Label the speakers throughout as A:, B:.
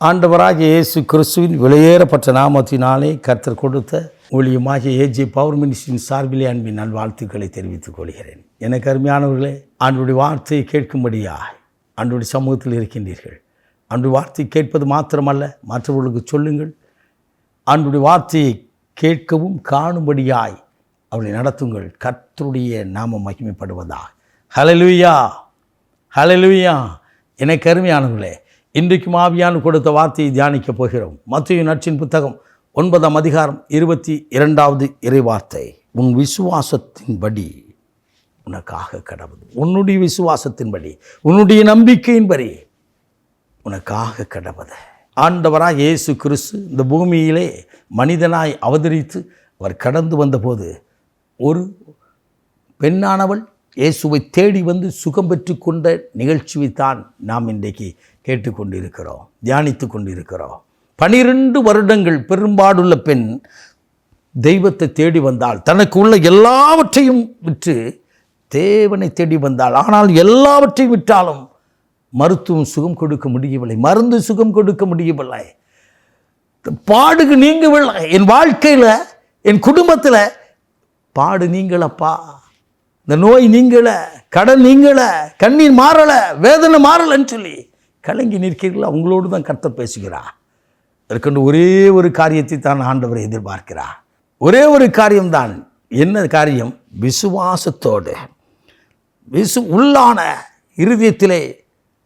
A: ஆண்டவராகிய இயேசு கிறிஸ்துவின் விலையேறப்பட்ட நாமத்தினாலே கர்த்தர் கொடுத்த ஊழியமாகிய ஏஜே பவர் மினிஸ்ட்ரியின் சார்பிலே அன்பின் நல்வாழ்த்துக்களை தெரிவித்துக் கொள்கிறேன். எனக்கு அருமையானவர்களே, ஆண்டவருடைய வார்த்தையை கேட்கும்படியாய் ஆண்டவருடைய சமூகத்தில் இருக்கின்றீர்கள். ஆண்டவருடைய வார்த்தையை கேட்பது மாத்திரமல்ல, மற்றவர்களுக்கு சொல்லுங்கள். ஆண்டவருடைய வார்த்தையை கேட்கவும் காணும்படியாய் அவளை நடத்துங்கள். கர்த்தருடைய நாமம் மகிமைப்படுவதாக. ஹல்லேலூயா, ஹல்லேலூயா. எனக்கு அருமையானவர்களே, இன்றைக்கு ஆவியானவர் கொடுத்த வார்த்தையை தியானிக்கப் போகிறோம். மத்தேயு நற்செய்தியின் புத்தகம் 9 அதிகாரம் 22வது இறைவார்த்தை. உன் விசுவாசத்தின்படி உனக்காக கடவுள். உன்னுடைய விசுவாசத்தின்படி, உன்னுடைய நம்பிக்கையின்படி உனக்காக கடவுள். ஆண்டவராய் இயேசு கிறிஸ்து இந்த பூமியிலே மனிதனாய் அவதரித்து அவர் கடந்து வந்தபோது ஒரு பெண்ணானவள் இயேசுவை தேடி வந்து சுகம் பெற்று கொண்ட நிகழ்ச்சியைத்தான் நாம் இன்றைக்கு கேட்டுக்கொண்டிருக்கிறோம், தியானித்து கொண்டிருக்கிறோம். 12 வருடங்கள் பெரும்பாடுள்ள பெண் தெய்வத்தை தேடி வந்தாள். தனக்கு உள்ள எல்லாவற்றையும் விற்று தேவனை தேடி வந்தாள். ஆனால் எல்லாவற்றையும் விட்டாலும் மருத்துவம் சுகம் கொடுக்க முடியவில்லை, மருந்து சுகம் கொடுக்க முடியவில்லை, பாடுக்கு நீங்கவில்லை. என் வாழ்க்கையில், என் குடும்பத்தில் பாடு நீங்களப்பா, இந்த நோய் நீங்கள, கடன் நீங்கள, கண்ணீர் மாறலை, வேதனை மாறலைன்னு சொல்லி கலங்கி நிற்கிறீர்கள். அவங்களோடு தான் கர்த்தர் பேசுகிறார். அதற்கென்று ஒரே ஒரு காரியத்தை தான் ஆண்டவரை எதிர்பார்க்கிறார். ஒரே ஒரு காரியம்தான். என்ன காரியம்? விசுவாசத்தோடு உள்ளான இருதயத்திலே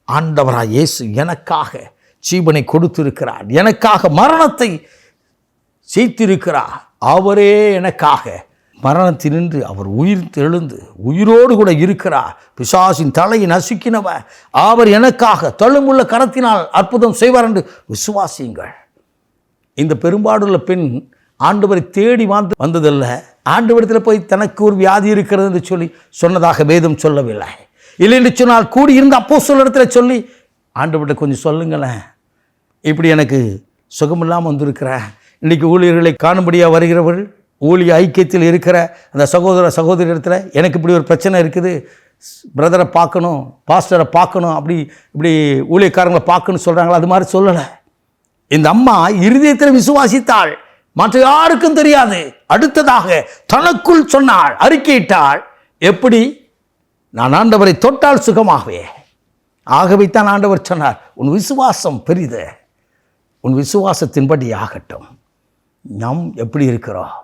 A: ஆண்டவராய் இயேசு எனக்காக ஜீவனை கொடுத்திருக்கிறார், எனக்காக மரணத்தை செய்திருக்கிறார். அவரே எனக்காக மரணத்தினின்று அவர் உயிர் தெழுந்து உயிரோடு கூட இருக்கிறார். பிசாசின் தலையை நசுக்கினவர் அவர் எனக்காக தழும்புள்ள கரத்தினால் அற்புதம் செய்வார் என்று விசுவாசியுங்கள். இந்த பெரும்பாடுள்ள பெண் ஆண்டவரை தேடி வந்ததல்ல, ஆண்டவரிடத்தில் போய் தனக்கு ஒரு வியாதி இருக்கிறது என்று சொல்லி சொன்னதாக வேதம் சொல்லவில்லை. இல்லை என்று சொன்னால் கூடியிருந்த அப்போஸ்தலரிடத்தில் சொல்லி, ஆண்டவர்கிட்ட கொஞ்சம் சொல்லுங்களேன், இப்படி எனக்கு சுகமில்லாமல் வந்திருக்கிறேன், இன்றைக்கி ஊழியர்களை காணும்படியாக வருகிறவர்கள், ஊழிய ஐக்கியத்தில் இருக்கிற அந்த சகோதரி இடத்துல எனக்கு இப்படி ஒரு பிரச்சனை இருக்குது, பிரதரை பார்க்கணும், பாஸ்டரை பார்க்கணும், இப்படி ஊழியக்காரங்களை பார்க்கணும்னு சொல்கிறாங்களா? அது மாதிரி சொல்லலை. இந்த அம்மா இருதயத்தில் விசுவாசித்தாள், மற்ற யாருக்கும் தெரியாது. அடுத்ததாக தனக்குள் சொன்னாள், அறிக்கையிட்டாள். எப்படி? நான் ஆண்டவரை தொட்டால் சுகமாகவே. ஆகவே தான் ஆண்டவர் சொன்னார், உன் விசுவாசம் பெரிது, உன் விசுவாசத்தின்படி ஆகட்டும். நாம் எப்படி இருக்கிறோம்?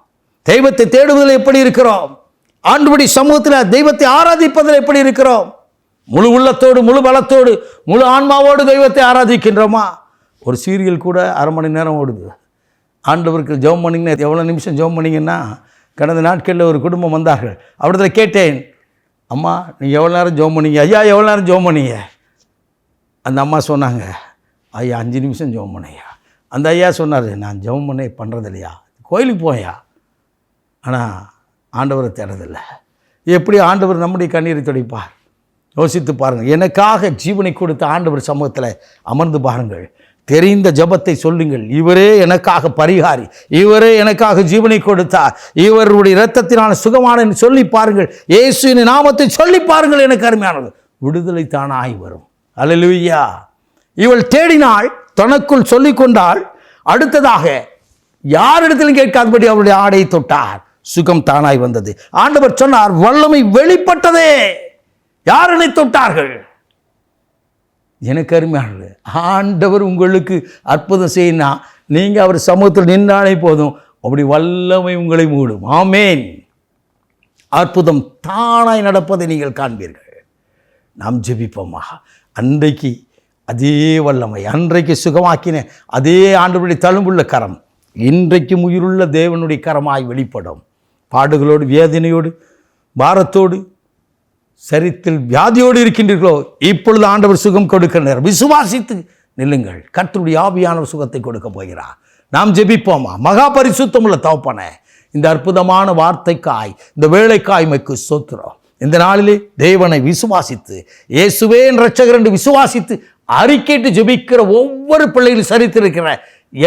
A: தெய்வத்தை தேடுவதில் எப்படி இருக்கிறோம்? ஆண்டவருடைய சமூகத்தில் தெய்வத்தை ஆராதிப்பதில் எப்படி இருக்கிறோம்? முழு உள்ளத்தோடு, முழு பலத்தோடு, முழு ஆன்மாவோடு தெய்வத்தை ஆராதிக்கின்றோமா? ஒரு சீரியல் கூட 1/2 மணி நேரம் ஓடுது. ஆண்டவருக்கு ஜெபம் பண்ணிங்கன்னா எவ்வளோ நிமிஷம் ஜெபம் பண்ணிங்கன்னா, கடந்த நாட்களில் ஒரு குடும்பம் வந்தார்கள். அவரிடத்துல கேட்டேன், அம்மா நீங்கள் எவ்வளோ நேரம் ஜெபம் பண்ணீங்க? ஐயா எவ்வளோ நேரம் ஜெபம் பண்ணீங்க? அந்த அம்மா சொன்னாங்க, ஐயா 5 நிமிஷம் ஜெபம் பண்ணையா. அந்த ஐயா சொன்னார், நான் ஜெபம் பண்ணே பண்ணுறது இல்லையா, கோயிலுக்கு போயா, ஆனால் ஆண்டவரை தேடுறதில்லை. எப்படி ஆண்டவர் நம்முடைய கண்ணீரை துடைப்பார்? யோசித்து பாருங்கள். எனக்காக ஜீவனை கொடுத்த ஆண்டவர் சமூகத்தில் அமர்ந்து பாருங்கள். தெரிந்த ஜெபத்தை சொல்லுங்கள். இவரே எனக்காக பரிகாரி, இவரே எனக்காக ஜீவனை கொடுத்தார், இவருடைய இரத்தத்தினால சுகமான சொல்லி பாருங்கள், இயேசுவின் நாமத்தை சொல்லி பாருங்கள். எனக்கு அருமையானது விடுதலை தானாய் வரும். அல்லேலூயா. இவள் தேடினாள், தனக்குள் சொல்லிக் கொண்டாள். அடுத்ததாக யாரிடத்திலும் கேட்காதபடி அவருடைய ஆடையை தொட்டார், சுகம் தானாய் வந்தது. ஆண்டவர் சொன்னார், வல்லமை வெளிப்பட்டதே. யாரனை தொட்டார்கள்? எனக்கு அருமையானது. ஆண்டவர் உங்களுக்கு அற்புதம் செய்யினா நீங்கள் அவர் சமூகத்தில் நின்றாலே போதும், அப்படி வல்லமை உங்களை மூடும். ஆமேன். அற்புதம் தானாய் நடப்பதை நீங்கள் காண்பீர்கள். நாம் ஜெபிப்போமா? அன்றைக்கு அதே வல்லமை, அன்றைக்கு சுகமாக்கின அதே ஆண்டவருடைய தழும்புள்ள கரம் இன்றைக்கும் உயிருள்ள தேவனுடைய கரமாய் வெளிப்படும். பாடுகளோடு, வேதனையோடு, பாரத்தோடு, சரித்தில் வியாதியோடு இருக்கின்றீர்களோ, இப்பொழுது ஆண்டவர் சுகம் கொடுக்கிற நேரம். விசுவாசித்து நில்லுங்கள். கர்த்தருடைய ஆவியானவர் சுகத்தை கொடுக்க போகிறார். நாம் ஜெபிப்போமா? மகா பரிசுத்தமுள்ள தகப்பனே, இந்த அற்புதமான வார்த்தைக்காய், இந்த வேலைக்காய் உமக்கு ஸ்தோத்திரம். இந்த நாளிலே தேவனை விசுவாசித்து, இயேசுவே என் இரட்சகர் என்று விசுவாசித்து அறிக்கையிட்டு ஜெபிக்கிற ஒவ்வொரு பிள்ளைகளும் சரித்திருக்கிற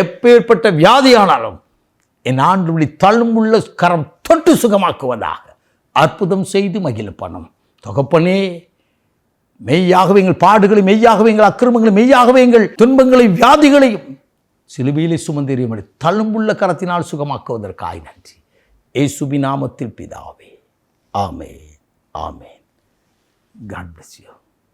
A: எப்பேற்பட்ட வியாதியானாலும் என் ஆண்டவருடைய தழும்புள்ள கரம் தொட்டு சுகமாக்குவதாக அற்புதம் செய்து மகிழ பண்ணும். தகப்பனே, மெய்யாகவே எங்கள் பாடுகளை, மெய்யாகவே எங்கள் அக்கிரமங்களை, மெய்யாகவே எங்கள் துன்பங்களையும் வியாதிகளையும் சிலுவையிலே சுமந்தெறியும்படி தழும்புள்ள கரத்தினால் சுகமாக்குவதற்காய் நன்றி. இயேசுவின் நாமத்தில் பிதாவே, ஆமென், ஆமென். God bless you.